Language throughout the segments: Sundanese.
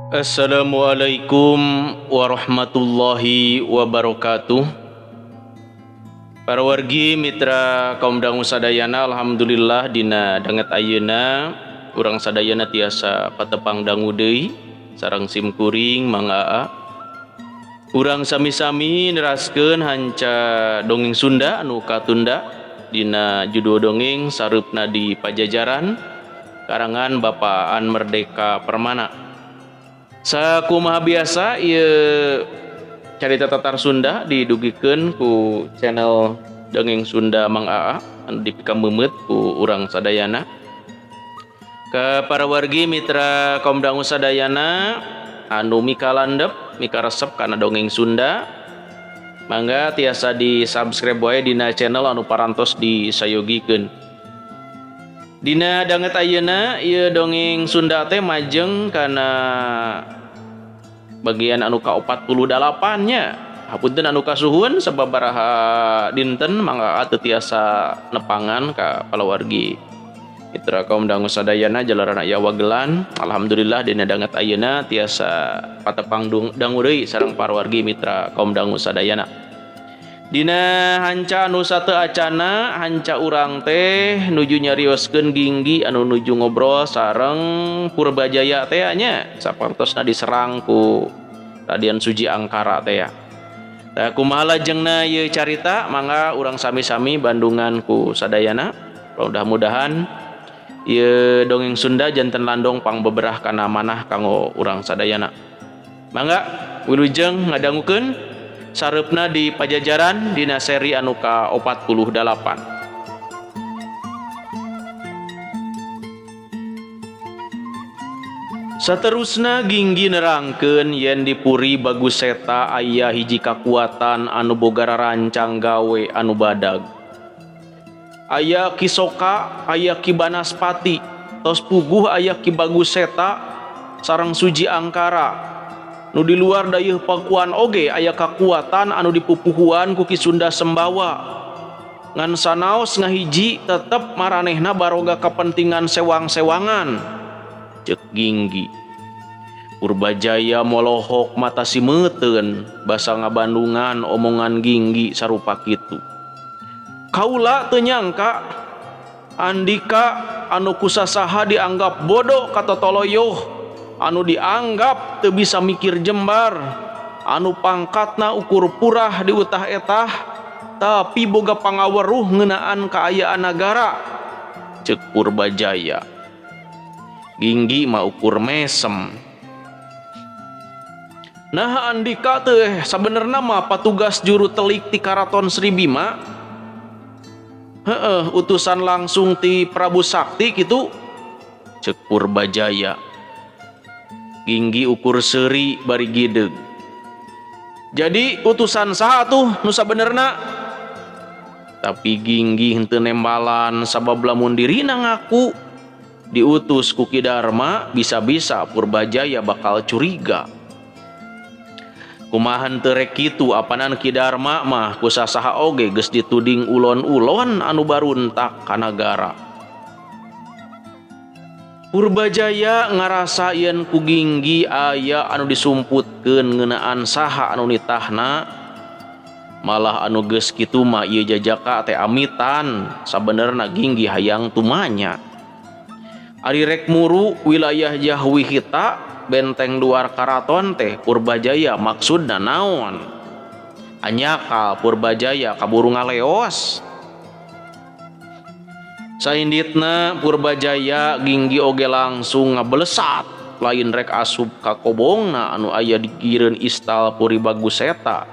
Assalamualaikum warahmatullahi wabarakatuh. Para wargi mitra kaum dangu sadayana, alhamdulillah dina danget ayeuna urang sadayana tiasa patepang dangu deui sareng sim kuring manggaa. Urang sami-sami neraskeun hanca dongeng Sunda anu katunda dina judul dongeng sareupna di Pajajaran karangan Bapak An Merdeka Permana. Sakumaha biasa ieu carita tatar Sunda didugikeun ku channel Dongeng Sunda Mang Aa anu dipikam meumeut ku urang sadayana. Ka para wargi mitra kaum dangu sadayana anu mika landep mika resep kana dongeng Sunda, mangga tiasa di subscribe wae dina channel anu parantos disayogikeun. Dina danget ayeuna ieu dongeng Sunda teh majeng kana bagian anu ka-48 nya. Hapunten anu kasuhun sababaraha dinten mangga teu tiasa nepangan ka palawargi mitra kaum dangu sadayana jalaran aya wagelan. Alhamdulillah dina danget ayeuna tiasa patepang dangu deui sareng parawargi mitra kaum dangu sadayana. Dina hanca anu sateu acana hanca urang teh nuju nyarioskeun ginggi anu nuju ngobrol sareng Purbajaya teh nya sapertosna diserang ku Raden Suji Angkara teh ya. Tah kumaha lajengna ieu carita mangga urang sami-sami bandungan ku sadayana. Mudah-mudahan ieu dongeng Sunda janten landong pangbeberah kana manah kanggo urang sadayana. Mangga wilujeng ngadangukeun sareupna di Pajajaran dina seri anu ka-48. Saterusna ginggi nerangkeun yen di Puri Baguseta aya hiji kakuatan anu boga rarancang gawe anu badag. Aya Ki Soka, aya Ki Banaspati, tos puguh aya Ki Baguseta sareng Suji Angkara. Nu di luar dayeuh pakuan oge aya kakuatan anu dipupuhuan ku Ki Sunda Sembawa. Ngan sanaos ngahiji tetep maranehna baroga kapentingan sewang-sewangan. Cek ginggi. Purbajaya molohok mata simeuteun basa ngabandungan omongan ginggi sarupa kitu. Kaula teu nyangka andika anu kusasaha dianggap bodoh katotoloyoh, anu dianggap teu bisa mikir jembar, anu pangkatna ukur purah di utah etah tapi boga pangaweruh ngeunaan kaayaan nagara. Ceuk Purbajaya. Ginggi mah ukur mesem. Nah andika teh sabenerna mah patugas juru telik ti Karaton Sri Bima. Utusan langsung ti Prabu Sakti kitu. Ceuk Purbajaya. Ginggi ukur seuri bari gideug. Jadi utusan saha tuh nu sabenerna? Tapi Ginggi henteu nembalan sabab lamun dirina ngaku diutus ku Ki Darma bisa-bisa Purbajaya bakal curiga. Kumaha henteu rek kitu apanan Ki Darma mah ku sasaha oge geus dituding ulon-ulon anu baruntak ka nagara. Purbajaya ngarasa yen ku Ginggi aya anu disumputkeun ngeunaan saha anu nitahna. Malah anu geus kitu mah ieu jajaka teh amitan sabenerna Ginggi hayang tumanya. Ari rek muru wilayah Jahwihita benteng luar karaton teh Purbajaya maksudna naon? Anyakal Purbajaya kaburu ngaleos. Sainditna Purbajaya Ginggi oge langsung ngablesat lain rek asup ka kobongna anu aya di gireun istal Puri Baguseta,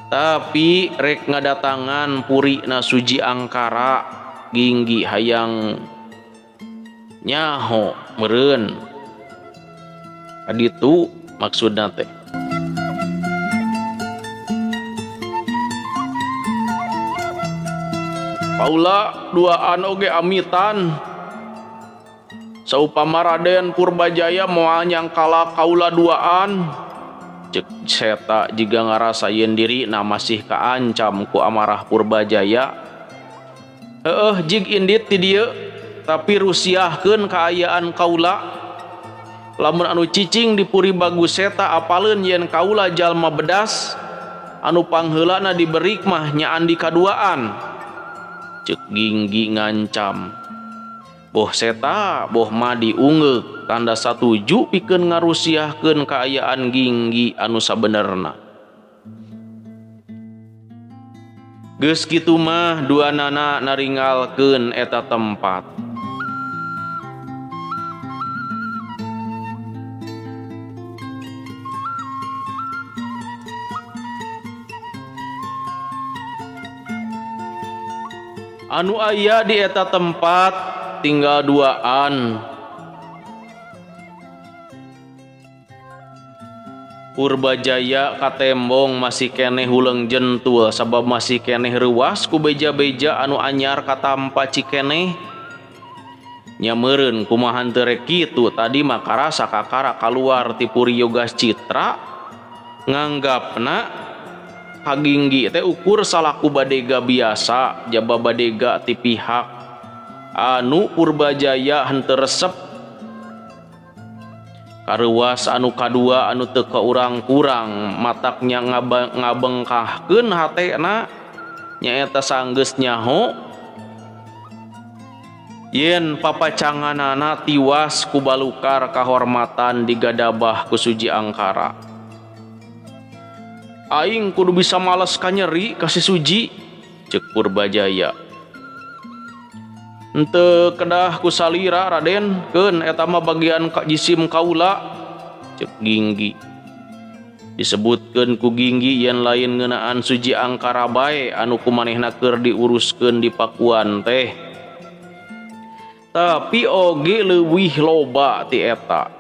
tapi rek ngadatangan purina Suji Angkara. Ginggi hayang nyaho meureun kaditu maksudna teh. Paula duaan oge amitan saupama Raden Purbajaya moal nyangkala kaula duaan. Cek seta jiga ngarasa yen diri na masih kaancam ku amarah Purbajaya. Jig indit ti dieu tapi rusiahkeun kaayaan kaula. lamun anu cicing di puri bagus eta apaleun yen kaula jalma bedas anu pangheulana diberi mah nyaan di kaduaan. Ceuk Ginggi ngancam. Boh seta boh madi ungeuk tanda satuju pikeun ngarusiahkeun kaayaan Ginggi anu sabenerna. Geus kitu mah duanana naringgalkeun eta tempat. Anu aya di eta tempat tinggal duaan. Purbajaya katembong masih keneh huleng jentul sabab masih keneh reuas ku beja-beja anu anyar katampa cikeneh. Nyameureun kumaha teu rek kitu tadi mah karasa kakara kaluar ti Puri Yogas Citra nganggapna Ginggi teh ukur salaku badega biasa jaba badega ti pihak anu Purbajaya henteu resep. Kareuwas anu kadua anu teu kaurang-kurang mataknya ngabengkahkeun hatena nyaeta sanggeus nyaho yen papacanganana tiwas ku balukar kahormatan digadabah ku Suji Angkara. Aing kudu bisa males kanyeri kasih Suji, ceuk Purbajaya. Henteu kedah ku salira Raden, keun eta mah bagian jisim kaula, ceuk Ginggi. Disebutkeun ku Ginggi yen lain ngeunaan Suji Angkara bae anu kumanehna keur diuruskeun di Pakuan teh. Tapi oge leuwih loba ti eta.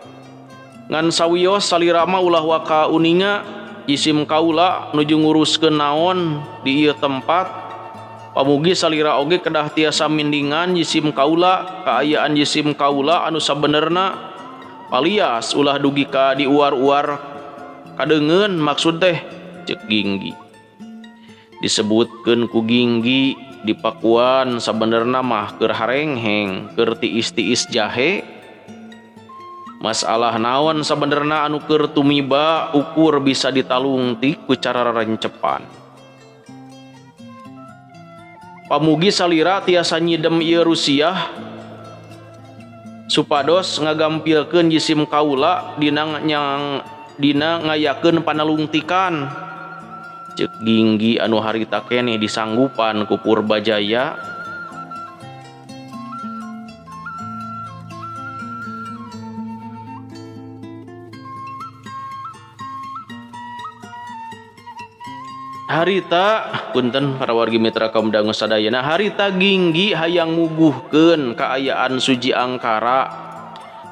Ngan sawios salira mah ulah waka uninga jisim kaula nuju nguruskeun naon di ieu tempat. Pamugi salira oge kedah tiasa mindingan jisim kaula kaayaan jisim kaula anu sabenerna palias ulah dugi ka diuar-uar kadeungeun maksud teh, ceuk Ginggi. Disebutkeun ku Ginggi di Pakuan sabenerna mah keur harengheng keur tiis-tiis jahe. Masalah naon sabenerna anu keur tumiba ukur bisa ditalungtik ku cara rencepan. Pamugi salira tiasa nyidem ieu rusiah supados ngagampilkeun jisim kaula dina ngayakeun panalungtikan, ceuk Ginggi anu harita keneh disanggupan ku Purbajaya. Harita punten para wargi mitra kaum dangu sadayana, harita Ginggi hayang nguguhkeun kaayaan Suji Angkara.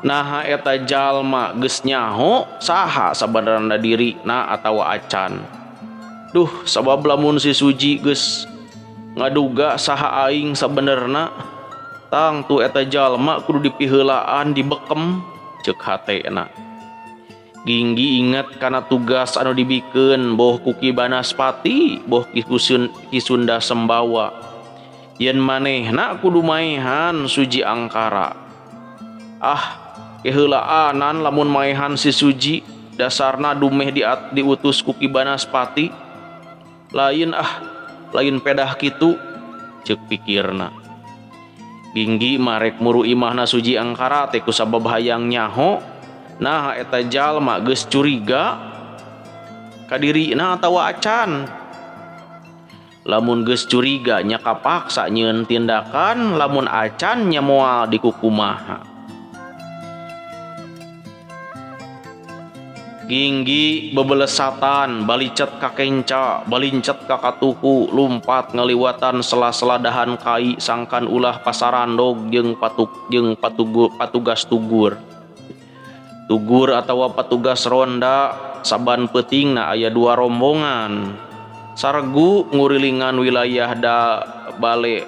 Naha eta jalma geus nyaho saha sabenerna dirina atawa acan. Duh sabab lamun si Suji geus ngaduga saha aing sabenerna tang tu eta jalma kudu dipiheulaan dibekem, ceuk hatena. Ginggi inget kana tugas anu dibikeun boh ku Ki Banaspati boh Ki Sunda Sembawa yen manehna kudu maehan Suji Angkara. Keheulaanan lamun maehan si Suji dasarna dumeh diutus ku Ki Banaspati lain pedah kitu, ceuk pikirna. Ginggi marek muru imahna Suji Angkara teh kusabab hayang nyaho. Nah eta jalma geus curiga ka dirina atawa acan. Lamun geus curiga nya kapaksa nyieun tindakan, lamun acan nya moal dikukumaha. Ginggi bebelesatan balicet ka kenca, balincet ka katuhu, lumpat ngaliwatan sela-sela dahan kai sangkan ulah pasarandog jeung patugas tugur. Tugur atawa patugas ronda saban peutingna aya 2 rombongan. Saregu ngurilingan wilayah da bale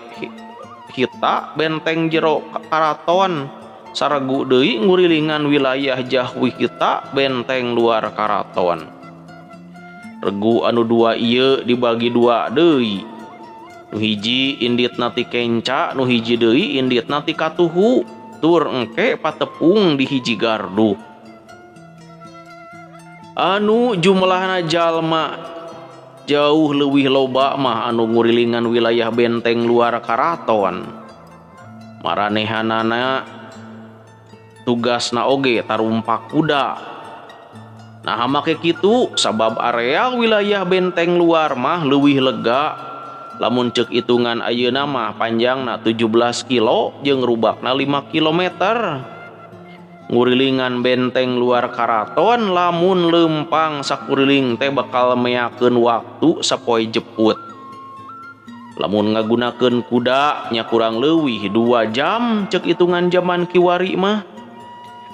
hita benteng jero karaton. Saregu deui ngurilingan wilayah jahwi hita benteng luar karaton. Regu anu 2 ieu dibagi 2 deui. Nu hiji inditna ti kenca, nu hiji deui inditna ti katuhu. Tur engke patepung di hiji gardu. anu jumlahna jalma jauh leuwih loba mah anu ngurilingan wilayah benteng luar karaton. Maranehanana tugasna oge tarumpak kuda. Nah make kitu sabab area wilayah benteng luar mah leuwih lega. Lamun ceuk hitungan ayeuna mah panjangna 17 kilo jeung rubakna 5 kilometer. Ngurilingan benteng luar karaton lamun lempang sakuriling teh bakal meyakeun waktu sapoe jeput. Lamun ngagunakeun kuda nya kurang leuwih 2 jam ceuk hitungan zaman kiwari mah.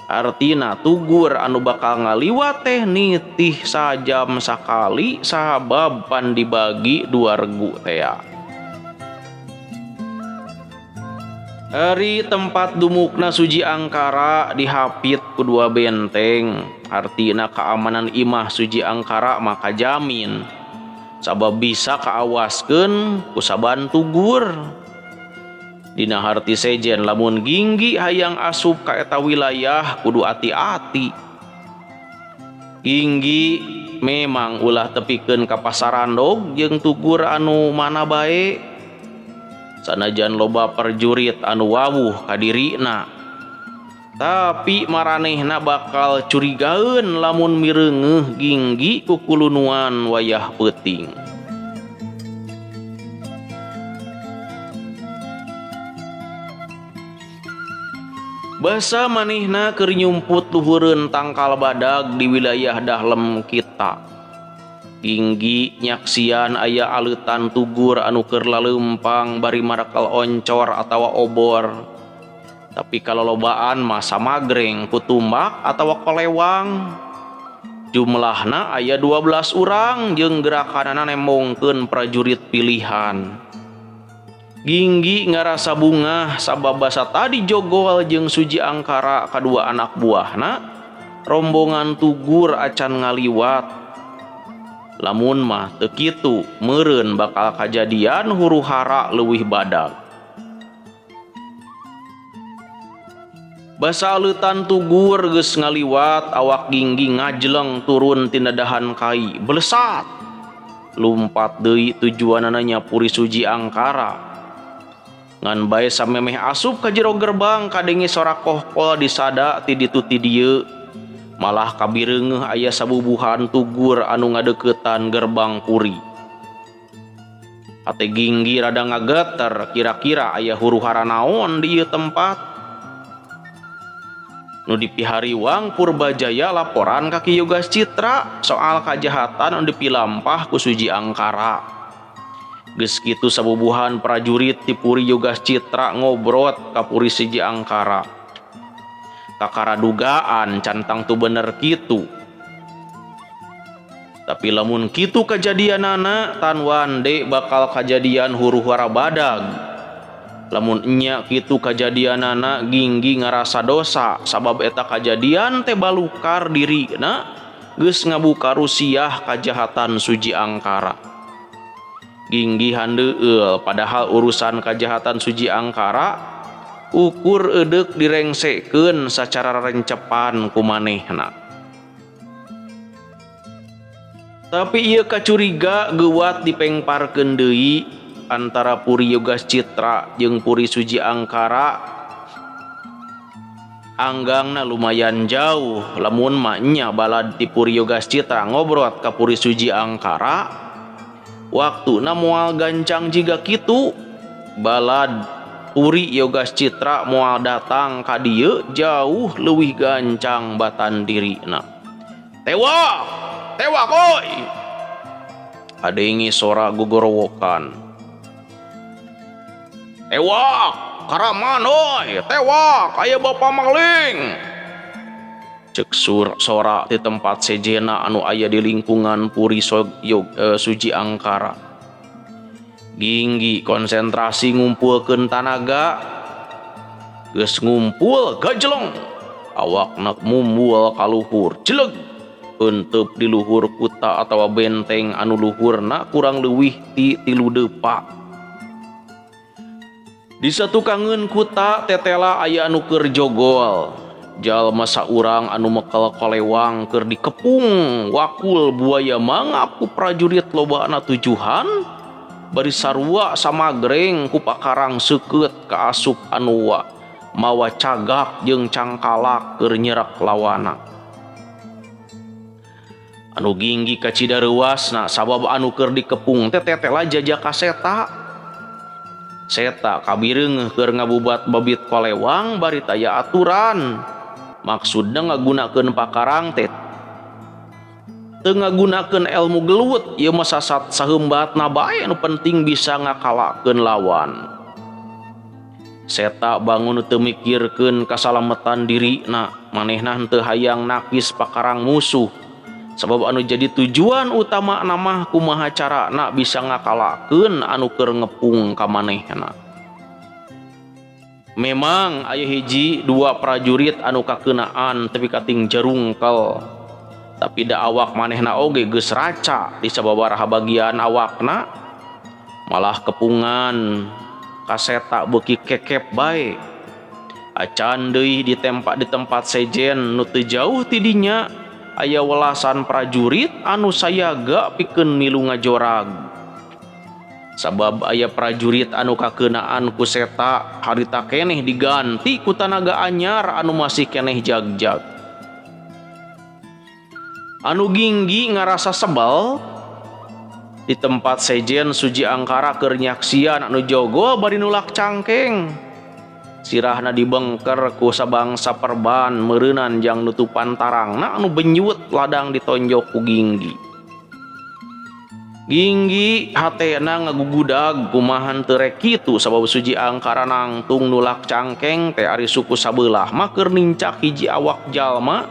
Artina tugur anu bakal ngaliwat teh nitih sajam sakali sabab pan dibagi 2 regu teh ya. Ari tempat dumukna Suji Angkara dihapit kedua benteng, artina keamanan imah Suji Angkara maka jamin. Sabab bisa kaawaskeun ku saban tugur. Dina harti sejen lamun Ginggi hayang asup ka eta wilayah kudu ati-ati. Ginggi memang ulah tepikeun ka pasarandog jeung tugur anu mana bae. Sanajan loba perjurit anu wawuh ka dirina, tapi maranehna bakal curigaeun lamun mireungeuh Ginggi ku kulunuan wayah peuting. Basa manehna keur nyumput luhureun tangkal badag di wilayah dahlem kita. Ginggi nyaksian aya aleutan tugur anu keur laleumpang bari marakal oncor atawa obor. Tapi kalolobaan mah samagreng ku tumbak atawa kolewang. Jumlahna aya 12 urang jeung gerakanana nembongkeun prajurit pilihan. Ginggi ngarasa bungah sabab basa tadi jogol jeung Suji Angkara kadua anak buahna rombongan tugur acan ngaliwat. Lamun mah teu kitu meureun bakal kajadian huru-hara leuwih badag. Basa aleutan tugur geus ngaliwat awak Ginggi ngajleng turun tina dahan kai belesat. Lumpat deui tujuanana nyapuri Suji Angkara. Ngan bae samemeh asup ka jero gerbang kadenge sorak kohkol disada ti ditu ti dieu. Malah kabireungeuh aya sabubuhan tugur anu ngadeuketan gerbang puri. Hate Ginggi rada ngageter kira-kira aya huru-hara naon di ieu tempat. Nu dipihariwang Purbajaya laporan ka Ki Yogas Citra soal kajahatan anu dipilampah ku Suji Angkara. Geus kitu sabubuhan prajurit ti Puri Yogas Citra ngobrot ka Puri Suji Angkara. Kakara dugaan cantang tu bener kitu. Tapi lamun kitu kajadianana tan wande bakal kajadian huru-hara badag. Lamun nya kitu kajadianana Ginggi ngarasa dosa sabab eta kajadian teh balukar dirina geus ngabuka rusiah kajahatan Suji Angkara. Ginggi handeueul padahal urusan kajahatan Suji Angkara ukur edeuk direngsekeun sacara rencepan ku manehna. Tapi ieu kacuriga geuwat dipengparkeun deui antara Puri Yogas Citra jeung Puri Suji Angkara. Anggangna lumayan jauh lamun mah nya balad ti Puri Yogas Citra ngobrot ka Puri Suji Angkara. Waktuna moal gancang jiga kitu balad Puri Yogas Citra moal datang ka dieu jauh leuwih gancang batan dirina. Tewa! Tewa koy! Adengi sora gogorowokan. Tewa! Karaman oy! Tewa! Kaya bapa maling! Cek sora di tempat sejena anu aya di lingkungan Puri Suji Angkara. Ginggi konsentrasi ngumpulkeun tanaga. Geus ngumpul gajleng awakna mumbul ka luhur jeleg eunteup di luhur kuta atawa benteng anu luhurna kurang leuwih ti 3 depa. Di satukangeun kuta tetela aya anu keur jogol. jalma saurang anu mekel kolewang keur dikepung wakul buaya mangap ku prajurit lobana tujuhan bari sarua samagreng ku pakarang seukeut ka asup anua mawa cagak jeung cangkalak keur nyerak lawana. Anu ginggi ka cidareuasna sabab anu keur dikepung teh tetela jajaka seta. Seta kabireungeuh keur ngabubat babit kolewang bari taya aturan. Maksudna ngagunakeun pakarang teh teu ngagunakeun elmu gelut, ieu mah sasat saheumbatna bae anu penting bisa ngakalakeun lawan. Seta bangun teu mikirkeun kasalametan dirina, manehna henteu hayang nakis pakarang musuh. Sabab anu jadi tujuan utama mah kumaha carana bisa ngakalakeun anu keur ngepung ka manehna. Memang aya hiji dua prajurit anu kakeunaan tapi kating jarungkel. Tapi da awak manehna oge geus raca di sababaraha bagian awakna malah kepungan ka seta beuki kekep bae. Acan deui di tempat sejen nu teu jauh ti dinya aya welasan prajurit anu sayaga pikeun milu ngajorag. Sabab aya prajurit anu kakeunaan ku seta harita keneh diganti ku tanaga anyar anu masih keneh jagjag. Anu ginggi ngarasa sebel di tempat sejen Suji Angkara keur nyaksian anu jogo bari nulak cangkeng. Sirahna dibengker ku sabangsa perban meureunan jang nutupan tarangna anu benyut ladang ditonjok ku ginggi. Ginggi hatena ngagugudag kumahan teu rek kitu sabab Suji Angkara nangtung nulak cangkeng teh ari suku sabelah mah keur nincak hiji awak jalma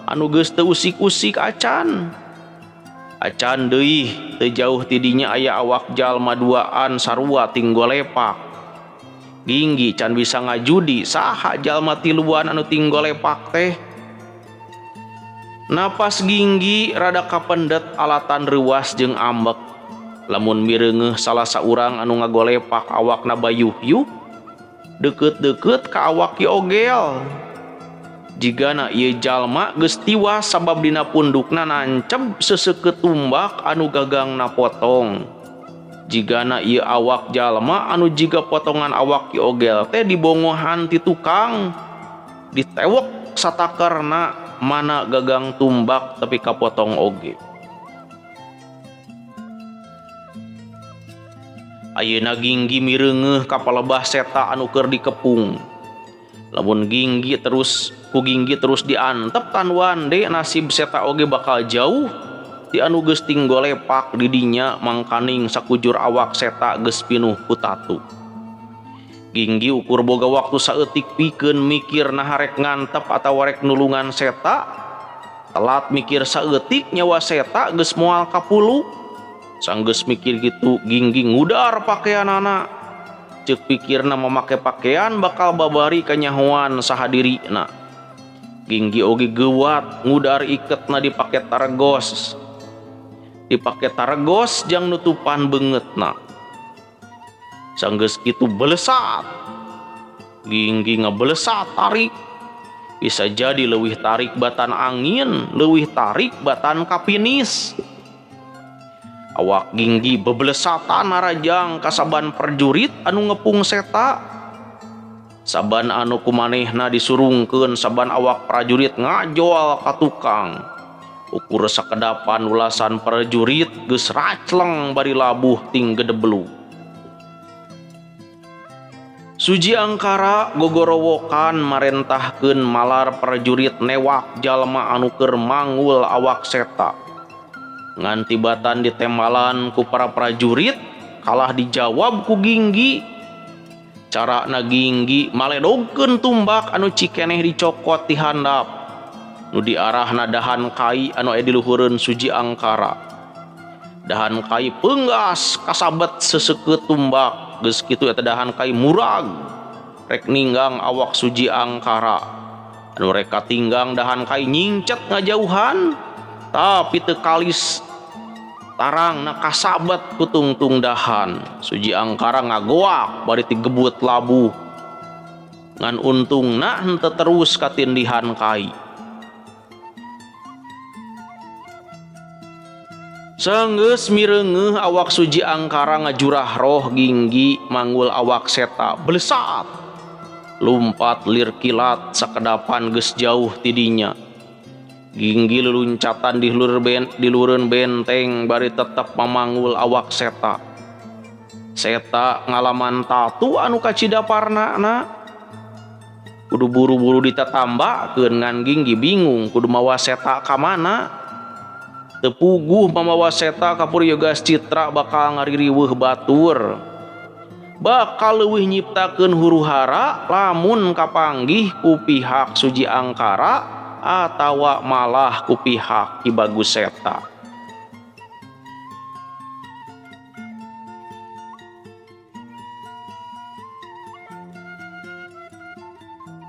anu geus teu usik-usik acan. Acan deui teu jauh ti dinya aya awak jalma duaan sarua tinggal lepak. Ginggi can bisa ngajudi saha jalma tiluan anu tinggal lepak teh. Napas Ginggi rada kapendet alatan reuas jeung ambek. Lamun mireungeuh salah saurang anu ngagolepak awakna bayuh-yuh, deukeut-deukeut ka awak ieu ogel. Jigana ieu jalma geus tiwas sabab dina pundukna nancep seseukeut tumbak anu gagangna potong. Jigana ieu awak jalma anu jiga potongan awak ieu ogel teh dibongohan ti tukang, ditewek satakerna mana gagang tumbak tapi kapotong oge. Ayeuna Ginggi mireungeuh ka palebah seta anu keur dikepung. Lamun Ginggi terus diantep tan wande nasib seta oge bakal jauh ti anu geus tinggal lepak di dinya mangkaning sakujur awak seta geus pinuh ku tatu. Ginggi ukur boga waktu saeutik pikeun mikir nah rek ngantep atawa rek nulungan seta. Telat mikir saeutik nyawa seta geus moal kapulu. Sanggeus mikir gitu Ginggi ngudar pakaianana. Ceuk pikirna mamake pakaian bakal babari kanyahoan sahadirina. Ginggi oge geuwat ngudar iketna dipake taregos. Dipake taregos jang nutupan beungeutna. Sanggeus kitu belesat. Ginggi ngabelesat tarik. Bisa jadi leuwih tarik batan angin, leuwih tarik batan kapinis. Awak Ginggi bebelesatan narajang ka saban prajurit anu ngepung seta. Saban anu kumanehna disurungkeun saban awak prajurit ngajol ka tukang. Ukur sakedapan ulasan prajurit geus racleng bari labuh ting gedeblu. Suji Angkara gogorowokan marentahkeun malar prajurit newak jalma anu keur mangul awak seta. Ngan tibatan ditembalan ku para prajurit kalah dijawab ku Ginggi. Carana Ginggi maledogkeun tumbak anu cikeneh dicokot ti handap nu diarahna dahan kai anu aya di luhureun Suji Angkara. Dahan kai peunggas kasabet seseukeut tumbak. Geus kitu eta dahan kai murag rek ninggang awak Suji Angkara. Anu rek katinggang dahan kai nyingcet ngajauhan tapi teu kalis tarangna kasabet ku tungtung dahan. Suji Angkara ngagoak bari ti gebut labuh. ngan untungna henteu terus katindihan kai. Saenggeus mireungeuh awak Suji Angkara ngajurah roh Ginggi manggul awak Seta blesat. Lumpat lir kilat sakedapan geus jauh tidinya. Ginggi leluncatan di lureun benteng bari tetep mamanggul awak Seta. Seta ngalaman tatu anu kacidaparna na. Kudu buru-buru ditatambakeun ngan Ginggi bingung kudu mawa Seta ka mana. Tepuguh mamawa Seta ka Puryogas Citra bakal ngaririweuh batur. Bakal leuwih nyiptakeun huru-hara lamun kapanggih ku pihak Suji Angkara atawa malah ku pihak Ki Bagus Seta.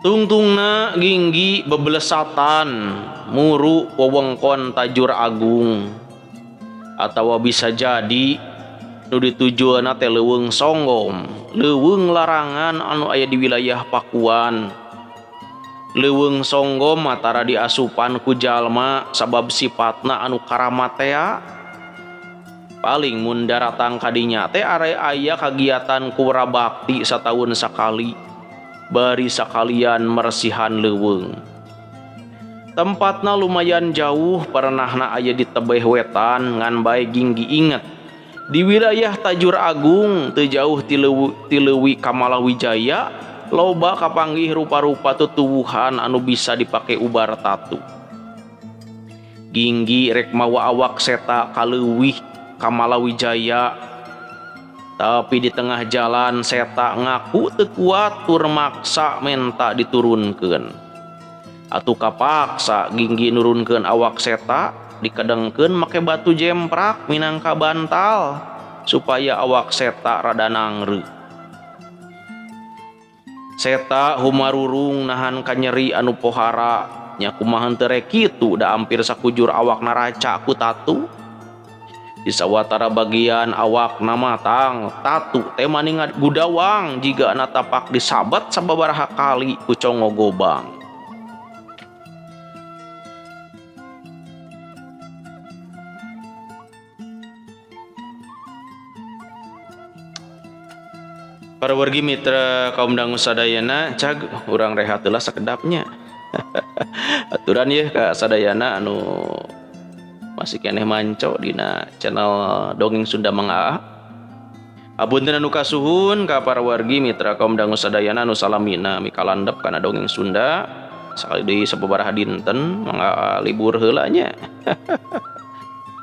Tungtungna Ginggi bebelesatan muru wewengkon Tajur Agung, atawa bisa jadi nu ditujuanna teh Leuweung Songgom, leuweung larangan anu aya di wilayah Pakuan. Leuweung Songgom matara diasupan ku jalma sabab sifatna anu karamatea. Paling mun daratang kadinya teh are aya kagiatan kura bakti sataun sakali. Bari sakalian mersihan leuweung. Tempatna lumayan jauh, pernahna aya di tebeh wetan ngan bae Ginggi inget. Di wilayah Tajur Agung teu jauh ti leuwih Kamalawijaya loba kapanggih rupa-rupa tutuwuhan anu bisa dipake ubar tatu. Ginggi rek mawa awak Seta ka leuwih Kamalawijaya. Tapi di tengah jalan Seta ngaku teu kuat tur maksa menta diturunkeun. Atuh kapaksa Ginggi nurunkeun awak Seta, dikadengkeun make batu jemprak minangka bantal supaya awak Seta rada nangreu. Seta humarurung nahan kanyeri anu pohara, nya kumaha teu rek kitu da ampir sakujur awakna raca ku tatu. Di sawatara bagian awak namatang tatu teh maning gudawang jiga natapak disabat sababaraha kali ku congo gobang. Para wargi mitra kaum dangu sadayana cag urang rehat heula sakedapnya. Aturan ye ka sadayana anu masih keneh manco dina channel Dongeng Sunda Mangaa. Apunten anu kasuhun ka para wargi mitra kaum dangu sadayana anu salamina mikalandep kana dongeng Sunda sakali deui sababaraha dinten mangga libur heula nya.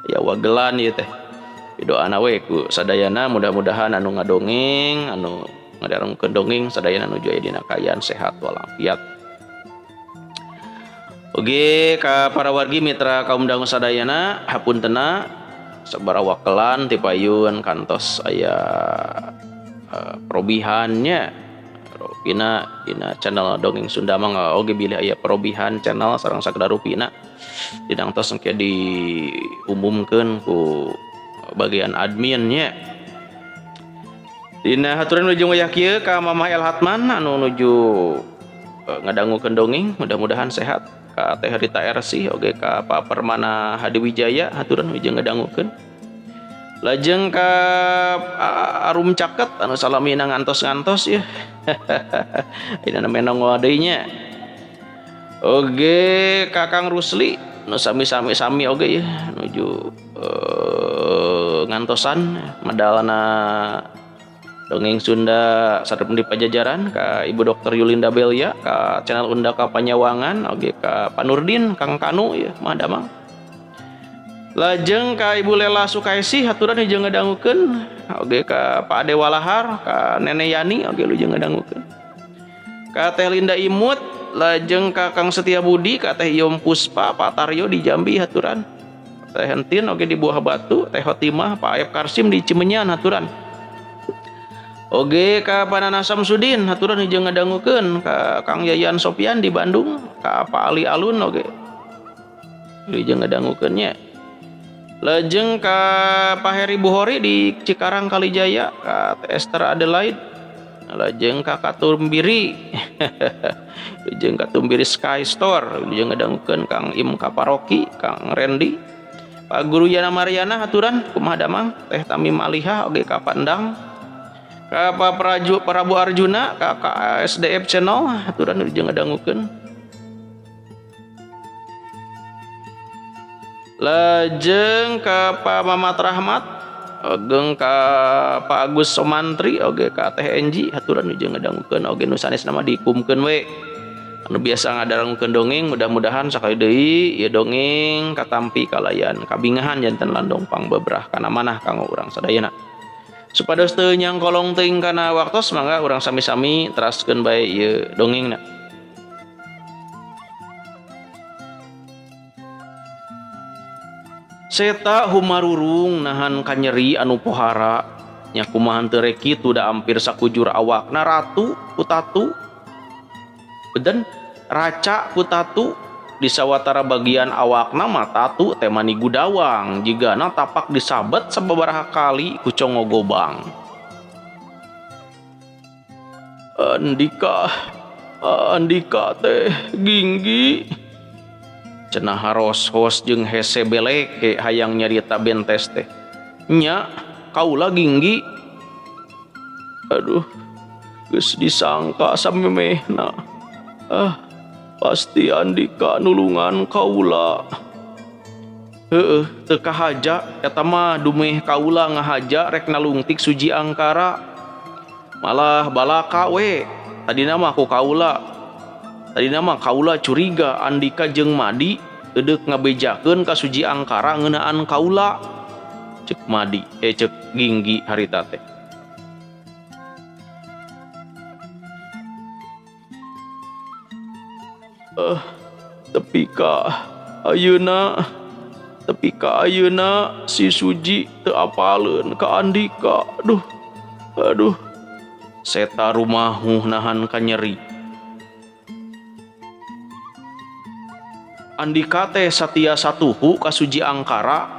Ya wagelan ieu teh. Doana we ku sadayana mudah-mudahan anu ngadongeng anu ngadarengkeun dongeng sadayana nuju aya dina kayaan sehat walafiat. Oge ka para wargi mitra kaum dangu sadayana hapuntenna sabarawakelan ti payun kantos aya perobihannya rupina dina channel Dongeng Sunda mangga oge bilih aya perobihan channel sareng sakedar rupina didangtos engke diumumkeun ku bagian adminnya. Dina haturan nuju wayah kieu ka Mamah El Hatman anu nuju ngadangukeun dongeng mudah-mudahan sehat. Ka Teh Rita RC oge ka Pak Permana Hadi Wijaya haturan wijeng ngadangukeun. Lajeng ka Arum Caket anu salamina ngantos-ngantos ya. Dina menong deui nya. Oge ka Kang Rusli nu sami-sami oge ya nuju ngantosan madalana Dongeng Sunda sareng di Pajajaran ka Ibu Dokter Yulinda Belia ka channel Undaka Panyawangan oge ka Pak Nurdin Kang Kanu ya mah damang. Lajeng ka Ibu Lela Sukaisi haturan jeung ngadangukeun oge ka Pak Ade Walahar ka Nene Yani oge lu jeung ngadangukeun. Ka Teh Linda Imut lajeng ka Kang Setia Budi ka Teh Iom Puspa Pak Taryo di Jambi haturan. Teh Hentin oge di Buah Batu, Teh Hotimah Pak Ayep Karsim di Cimenyan haturan. Oge ka Panana Samsudin haturan jeung ngadangukeun ka Kang Yayan Sopian di Bandung, ka Pak Ali Alun oge. Jeung ngadangukeun nya. Lajeng ka Pak Heri Buhori di Cikarang Kalijaya, ka Teh Esther Adelaide lajeng ka Katumbiri lajeng Katumbiri Sky Store lajeng ngadangkeun Kang Im Kaparoki Kang Randy Pak Guru Yana Mariana haturan kumaha damang Teh Tamim Alihah oge ka Pandang ka Pak Prabu Arjuna ka SDF Channel haturan lajeng ngadangukeun lajeng ka Pak Mamat Rahmat ogeng ka Pak Agus Somantri oge ka Teh Enji haturan jeung ngadangukeun oge nu sanes nama dikumkeun we anu biasa ngadarangkeun dongeng mudah-mudahan sakali deui ieu dongeng katampi kalayan kabingahan janten landong pangbebrah kana manah kanggo urang sadayana supados teu nyangkolong teuing kana waktos mangga urang sami-sami teraskeun bae ieu dongengna. Seta humarurung nahan kanyeri anu pohara nya kumahan teu reki tuda ampir sakujur awakna ratu putatu beden raca putatu di sawatara bagian awakna mah tatu teh mani gudawang jigana tapak disabet sababaraha kali ku congo gobang. Andika teh ginggi cenah haros-hos jeung hese beleke hayang nyarita bentes teh nya kaula ginggi aduh geus disangka samemehna pasti Andika nulungan kaula heueuh teu kahaja eta mah dumeh kaula ngahaja rek nalungtik suji angkara malah balaka we tadina mah ku kaula tadina mah kaula curiga Andika jeung Madi edeuk ngabejakeun ka suji angkara ngeunaan kaula cek Madi cek ginggi harita teh tepi ka ayeuna si Suji teu apaleun ka Andika aduh seta rumahuh nahan kanyeri. Andika teh satia satuhu ka suji angkara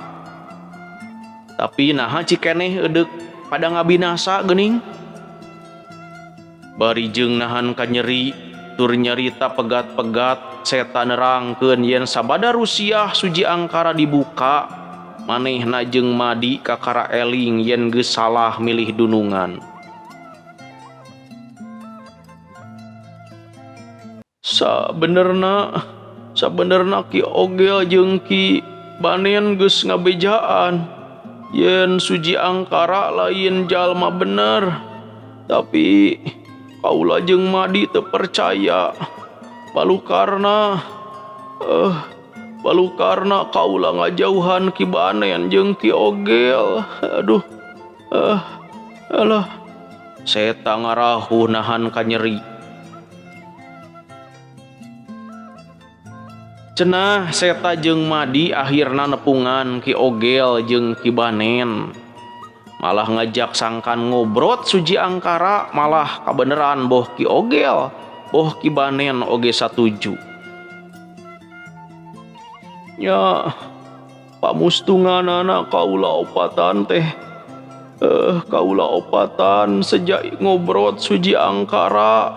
tapi naha cikeneh edeuk pada ngabinasa geuning bari jeung nahan kanyeri tur nyarita pegat-pegat seta nerangkeun yen sabada rusiah suji angkara dibuka manehna jeung Madi kakara eling yen geus salah milih dunungan. Sabenerna Ki Ogel jeung Ki Banen geus ngabejaan yen suji angkara lain jalma bener tapi kaula jeung Madi teu percaya balukarna kaula ngajauhan Ki Banen jeung Ki Ogel alah seta ngarahu nahan kanyeri. Cenah seta jeung Madi akhirna nepungan Ki Ogel jeung Ki Banen malah ngajak sangkan ngobrot suji angkara malah kabeneran boh Ki Ogel boh Ki Banen oge satuju nya pamustunganana kaula opatan teh kaula opatan sejak ngobrot suji angkara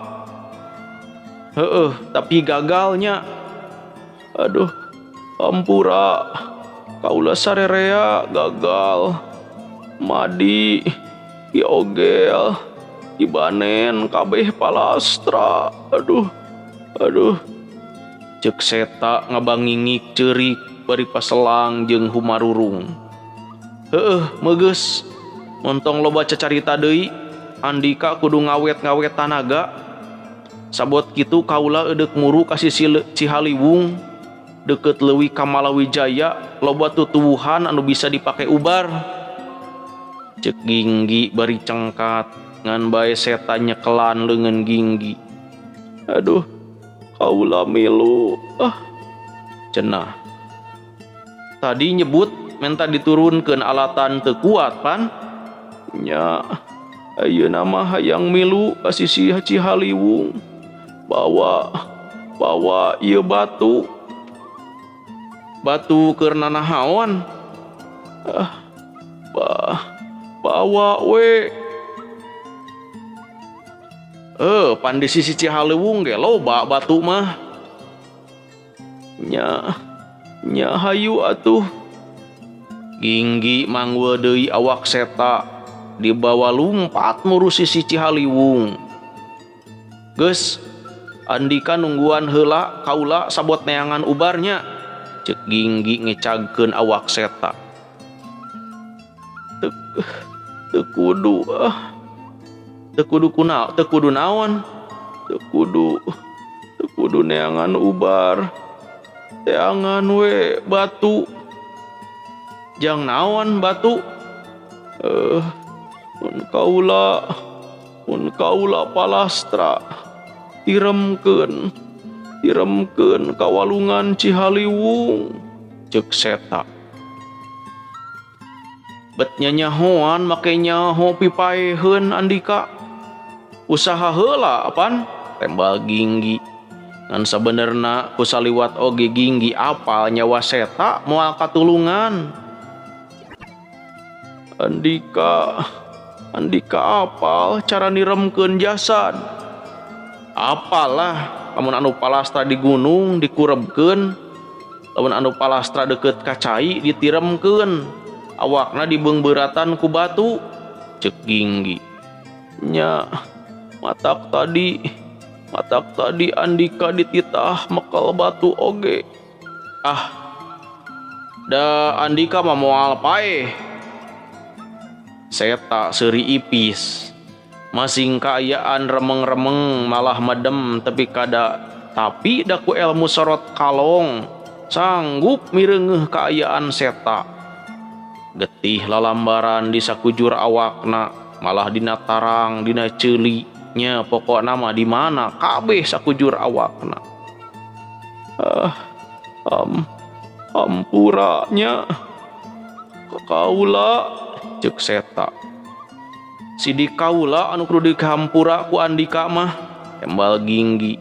tapi gagalnya aduh ampura kaula sarerea gagal Madi Ki Ogel Ki Banen kabeh palastra aduh cek seta ngabangingik ceurik bari paselang jeung humarurung meugeus montong loba cacarita deui Andika kudu ngawet-ngawet tanaga sabot kitu kaula edeuk muru ka sisi Cihaliwung deket leuwih ka Malawijaya loba tutuwuhan anu bisa dipake ubar cek ginggi bari cengkat ngan bae seta nyekelan leungeun ginggi aduh kaula milu cenah tadi nyebut menta diturunkeun alatan teu kuat pan nya ayeuna mah hayang milu ka sisi Cihaliwung bawa ieu batu keur nanahaon bawa we Pan di sisi Cihaleuwung ge loba batu mah. Nya hayu atuh. Ginggi mangweu deui awak seta dibawa lumpat ngurus sisi Cihaleuwung. Geus, Andika nungguan heula kaula sabot neangan ubarnya, cek Ginggi ngecagkeun awak seta. Teu kudu naon, teu kudu neangan ubar, teangan we batu. Jang naon batu? Mun kaula palastra diremkeun kawalungan Cihaleuwung, cek seta. Bet nyanyahoan make nyaho pipaeheun Andika. Usaha heula pan, tembal Ginggi. Ngan sabenerna ku saliwat oge Ginggi apal nyawa seta moal katulungan. Andika apal cara niremkeun jasad. Apalah lamun anu palastra di gunung dikurebkeun, lamun anu palastra deket ka cai ditiremkeun. Awakna dibeungbeuratan ku batu, cek Ginggi. Nya matak tadi Andika dititah mekal batu oge. Da Andika mah moal paeh. Seta seuri ipis. Masing kaayaan remeng-remeng malah medem tapi da ku ilmu sorot kalong sanggup mireungeuh kaayaan seta. Getih lalambaran di sakujur awakna, malah dina tarang, dina ceuli, nya pokokna mah di mana kabeh sakujur awakna. Hampuranya kaula, cek seta. Sidi kaula anu kudu dihampura ku Andika mah, tembal Ginggi.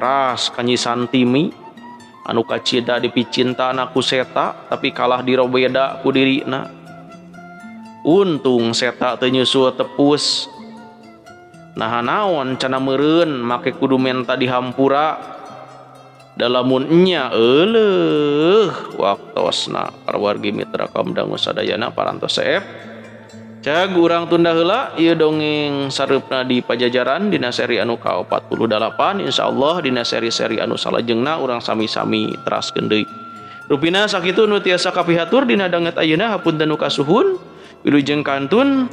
Ras kanyi santimi anu kacida dipicintana ku seta tapi kalah dirobeda ku dirina. Untung seta teu nyusul tepus. Nah naon cana meureun make kudu menta dihampura. Dalamun nya waktosna para wargi mitra kaum dangu sadayana parantos saeb. Cag urang tunda heula ieu dongeng sareupna di Pajajaran dina seri anu ka-48. Insyaallah dina seri-seri anu salajengna urang sami-sami teraskeun deui. Rupina sakitu nu tiasa kapihatur dina danget ayeuna hapunten nu kasuhun. Wilujeng kantun.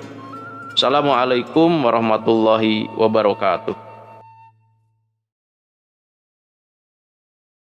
Assalamualaikum warahmatullahi wabarakatuh.